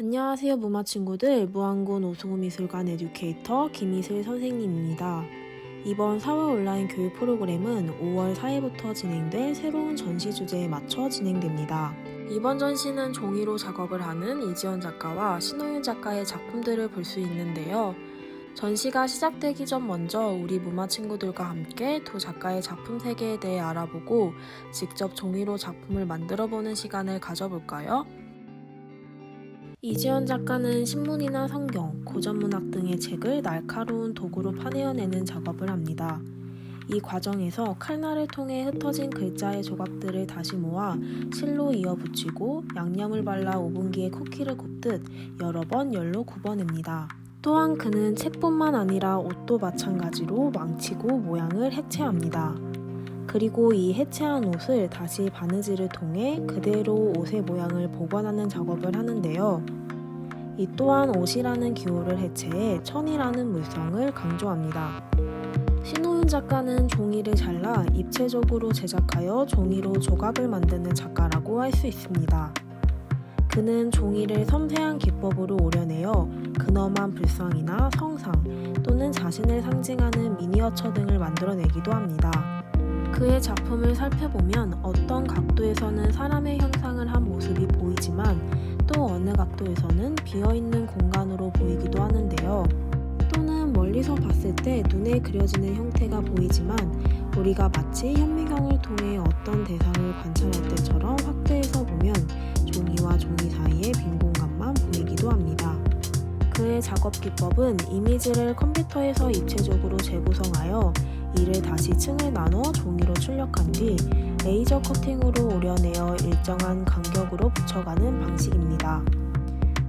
안녕하세요 무마 친구들, 무안군 오수구미술관 에듀케이터 김희슬 선생님입니다. 이번 4월 온라인 교육 프로그램은 5월 4일부터 진행될 새로운 전시 주제에 맞춰 진행됩니다. 이번 전시는 종이로 작업을 하는 이지연 작가와 신호윤 작가의 작품들을 볼 수 있는데요. 전시가 시작되기 전 먼저 우리 무마 친구들과 함께 두 작가의 작품 세계에 대해 알아보고 직접 종이로 작품을 만들어보는 시간을 가져볼까요? 이지연 작가는 신문이나 성경, 고전문학 등의 책을 날카로운 도구로 파내어내는 작업을 합니다. 이 과정에서 칼날을 통해 흩어진 글자의 조각들을 다시 모아 실로 이어 붙이고 양념을 발라 오븐기에 쿠키를 굽듯 여러 번 열로 굽어냅니다. 또한 그는 책뿐만 아니라 옷도 마찬가지로 망치고 모양을 해체합니다. 그리고 이 해체한 옷을 다시 바느질을 통해 그대로 옷의 모양을 복원하는 작업을 하는데요. 이 또한 옷이라는 기호를 해체해 천이라는 물성을 강조합니다. 신호윤 작가는 종이를 잘라 입체적으로 제작하여 종이로 조각을 만드는 작가라고 할 수 있습니다. 그는 종이를 섬세한 기법으로 오려내어 근엄한 불상이나 성상 또는 자신을 상징하는 미니어처 등을 만들어내기도 합니다. 그의 작품을 살펴보면 어떤 각도에서는 사람의 형상을 한 모습이 보이지만 또 어느 각도에서는 비어있는 공간으로 보이기도 하는데요. 또는 멀리서 봤을 때 눈에 그려지는 형태가 보이지만 우리가 마치 현미경을 통해 어떤 대상을 관찰할 때처럼 확대해서 보면 종이와 종이 사이의 빈 공간만 보이기도 합니다. 그의 작업 기법은 이미지를 컴퓨터에서 입체적으로 재구성하여 이를 다시 층을 나눠 종이로 출력한 뒤 레이저 커팅으로 오려내어 일정한 간격으로 붙여가는 방식입니다.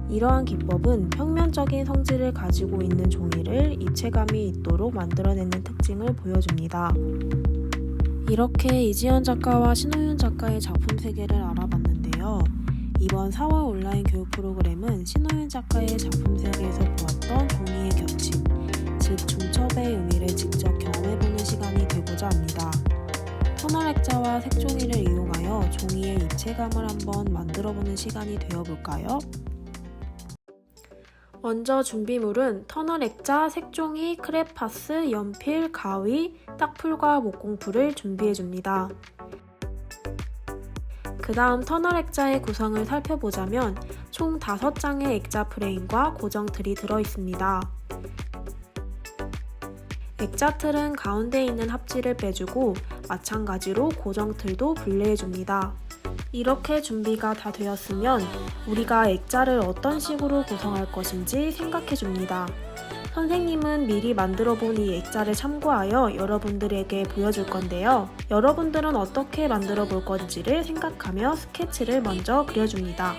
이러한 기법은 평면적인 성질을 가지고 있는 종이를 입체감이 있도록 만들어내는 특징을 보여줍니다. 이렇게 이지연 작가와 신호윤 작가의 작품 세계를 알아봤는데요. 이번 4월 온라인 교육 프로그램은 신호윤 작가의 작품 세계에서 보았던 종이의 겹침, 즉 중첩의 의미를 직접 경험해보는 시간이 되고자 합니다. 터널 액자와 색종이를 이용하여 종이의 입체감을 한번 만들어보는 시간이 되어볼까요? 먼저 준비물은 터널 액자, 색종이, 크레파스, 연필, 가위, 딱풀과 목공풀을 준비해줍니다. 그 다음 터널 액자의 구성을 살펴보자면 총 5장의 액자 프레임과 고정틀이 들어있습니다. 액자 틀은 가운데 있는 합지를 빼주고 마찬가지로 고정틀도 분리해줍니다. 이렇게 준비가 다 되었으면 우리가 액자를 어떤 식으로 구성할 것인지 생각해줍니다. 선생님은 미리 만들어본 이 액자를 참고하여 여러분들에게 보여줄 건데요. 여러분들은 어떻게 만들어 볼 건지를 생각하며 스케치를 먼저 그려줍니다.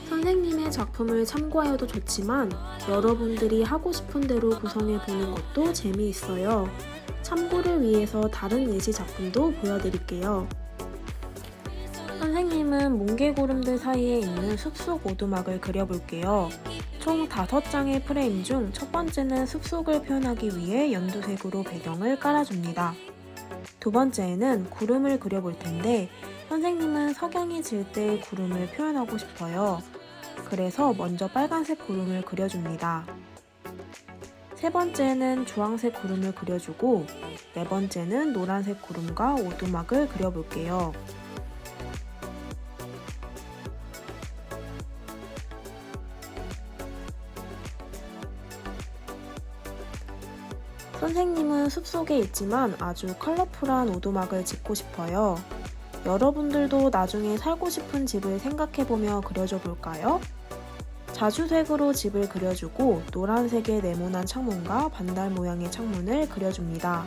선생님의 작품을 참고하여도 좋지만 여러분들이 하고 싶은 대로 구성해보는 것도 재미있어요. 참고를 위해서 다른 예시 작품도 보여드릴게요. 선생님은 뭉게구름들 사이에 있는 숲속 오두막을 그려볼게요. 총 5장의 프레임 중 첫 번째는 숲속을 표현하기 위해 연두색으로 배경을 깔아줍니다. 두 번째에는 구름을 그려볼 텐데 선생님은 석양이 질 때의 구름을 표현하고 싶어요. 그래서 먼저 빨간색 구름을 그려줍니다. 세 번째는 주황색 구름을 그려주고 네 번째는 노란색 구름과 오두막을 그려볼게요. 선생님은 숲속에 있지만 아주 컬러풀한 오두막을 짓고 싶어요. 여러분들도 나중에 살고 싶은 집을 생각해보며 그려줘 볼까요? 자주색으로 집을 그려주고 노란색의 네모난 창문과 반달 모양의 창문을 그려줍니다.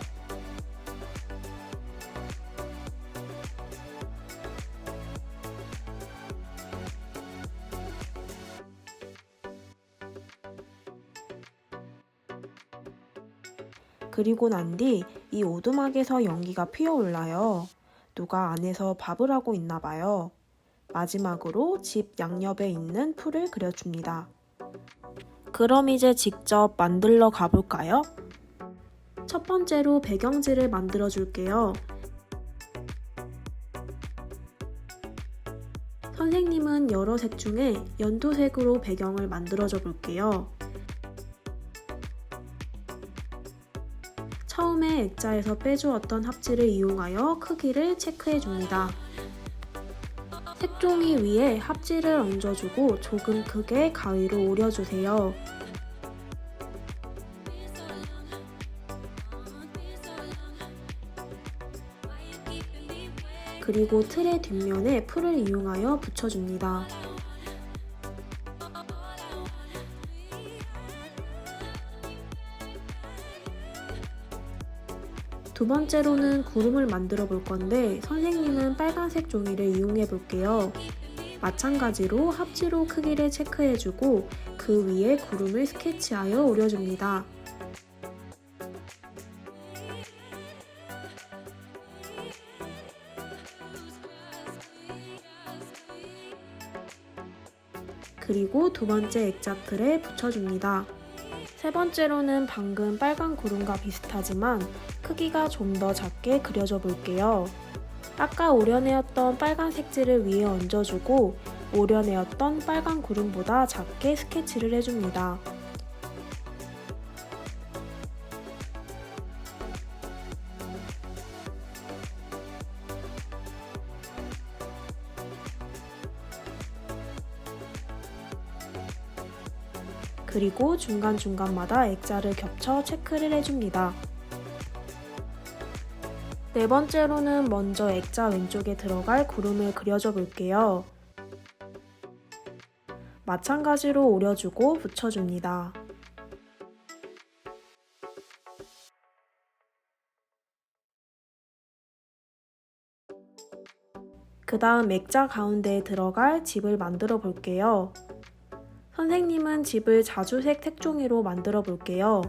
그리고 난 뒤 이 오두막에서 연기가 피어올라요. 누가 안에서 밥을 하고 있나 봐요. 마지막으로 집 양옆에 있는 풀을 그려줍니다. 그럼 이제 직접 만들러 가볼까요? 첫 번째로 배경지를 만들어 줄게요. 선생님은 여러 색 중에 연두색으로 배경을 만들어줘 볼게요. 처음에 액자에서 빼주었던 합지를 이용하여 크기를 체크해 줍니다. 색종이 위에 합지를 얹어주고 조금 크게 가위로 오려주세요. 그리고 틀의 뒷면에 풀을 이용하여 붙여줍니다. 두 번째로는 구름을 만들어 볼 건데 선생님은 빨간색 종이를 이용해 볼게요. 마찬가지로 합지로 크기를 체크해주고 그 위에 구름을 스케치하여 오려줍니다. 그리고 두 번째 액자 틀에 붙여줍니다. 세 번째로는 방금 빨간 구름과 비슷하지만 크기가 좀 더 작게 그려줘 볼게요. 아까 오려내었던 빨간 색지를 위에 얹어주고 오려내었던 빨간 구름보다 작게 스케치를 해줍니다. 그리고 중간중간마다 액자를 겹쳐 체크를 해줍니다. 네 번째로는 먼저 액자 왼쪽에 들어갈 구름을 그려줘 볼게요. 마찬가지로 오려주고 붙여줍니다. 그 다음 액자 가운데에 들어갈 집을 만들어 볼게요. 선생님은 집을 자주색 색종이로 만들어 볼게요.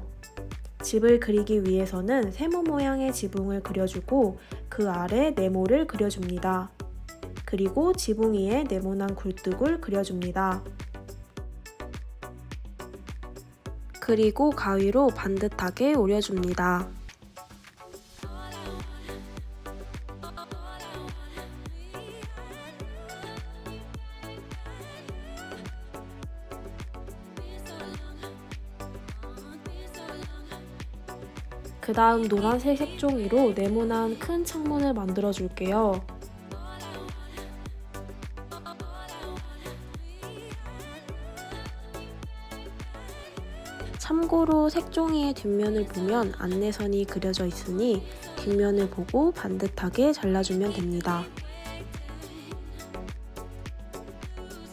집을 그리기 위해서는 세모 모양의 지붕을 그려주고 그 아래 네모를 그려줍니다. 그리고 지붕 위에 네모난 굴뚝을 그려줍니다. 그리고 가위로 반듯하게 오려줍니다. 그 다음 노란색 색종이로 네모난 큰 창문을 만들어 줄게요. 참고로 색종이의 뒷면을 보면 안내선이 그려져 있으니 뒷면을 보고 반듯하게 잘라주면 됩니다.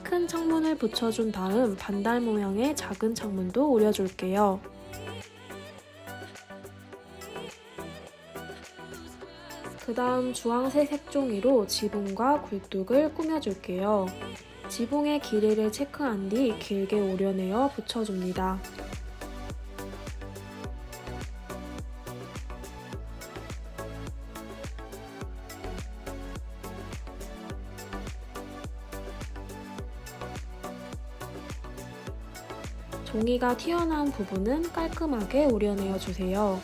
큰 창문을 붙여준 다음 반달 모양의 작은 창문도 오려줄게요. 그 다음 주황색 색종이로 지붕과 굴뚝을 꾸며줄게요. 지붕의 길이를 체크한 뒤 길게 오려내어 붙여줍니다. 종이가 튀어나온 부분은 깔끔하게 오려내어 주세요.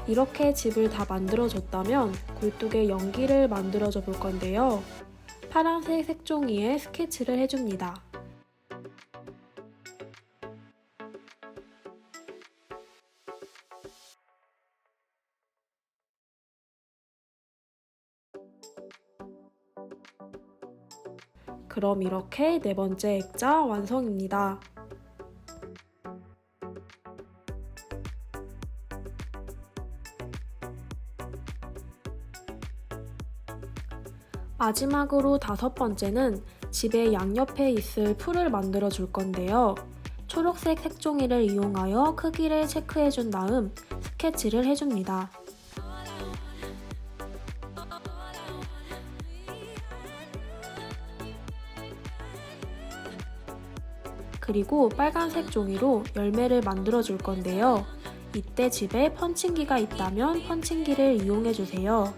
이렇게 집을 다 만들어줬다면 굴뚝에 연기를 만들어줘 볼 건데요. 파란색 색종이에 스케치를 해줍니다. 그럼 이렇게 네 번째 액자 완성입니다. 마지막으로 다섯 번째는 집의 양옆에 있을 풀을 만들어 줄 건데요. 초록색 색종이를 이용하여 크기를 체크해 준 다음 스케치를 해줍니다. 그리고 빨간색 종이로 열매를 만들어 줄 건데요. 이때 집에 펀칭기가 있다면 펀칭기를 이용해 주세요.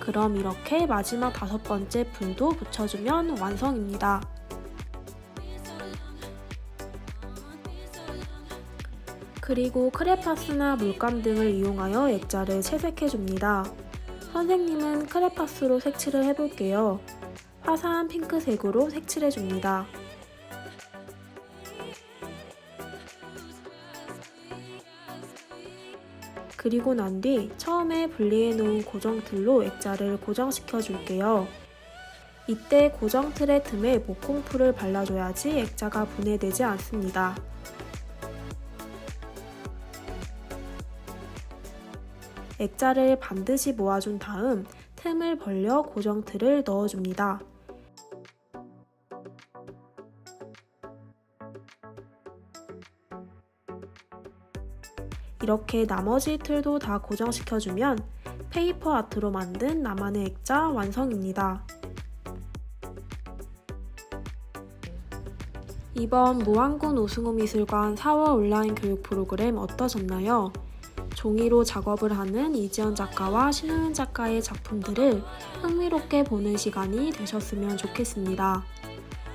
그럼 이렇게 마지막 5번째 풀도 붙여주면 완성입니다. 그리고 크레파스나 물감 등을 이용하여 액자를 채색해줍니다. 선생님은 크레파스로 색칠을 해볼게요. 화사한 핑크색으로 색칠해줍니다. 그리고 난 뒤 처음에 분리해 놓은 고정틀로 액자를 고정시켜 줄게요. 이때 고정틀의 틈에 목공풀을 발라줘야지 액자가 분해되지 않습니다. 액자를 반드시 모아준 다음 틈을 벌려 고정틀을 넣어줍니다. 이렇게 나머지 틀도 다 고정시켜주면 페이퍼 아트로 만든 나만의 액자 완성입니다. 이번 무안군 오승우미술관 4월 온라인 교육 프로그램 어떠셨나요? 종이로 작업을 하는 이지연 작가와 신우윤 작가의 작품들을 흥미롭게 보는 시간이 되셨으면 좋겠습니다.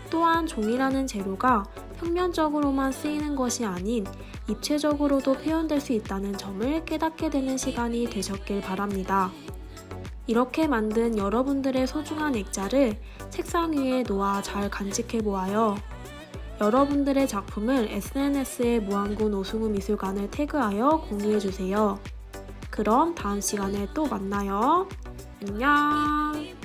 또한 종이라는 재료가 평면적으로만 쓰이는 것이 아닌 입체적으로도 표현될 수 있다는 점을 깨닫게 되는 시간이 되셨길 바랍니다. 이렇게 만든 여러분들의 소중한 액자를 책상 위에 놓아 잘 간직해 보아요. 여러분들의 작품을 SNS에 무안군 오승우 미술관을 태그하여 공유해주세요. 그럼 다음 시간에 또 만나요. 안녕.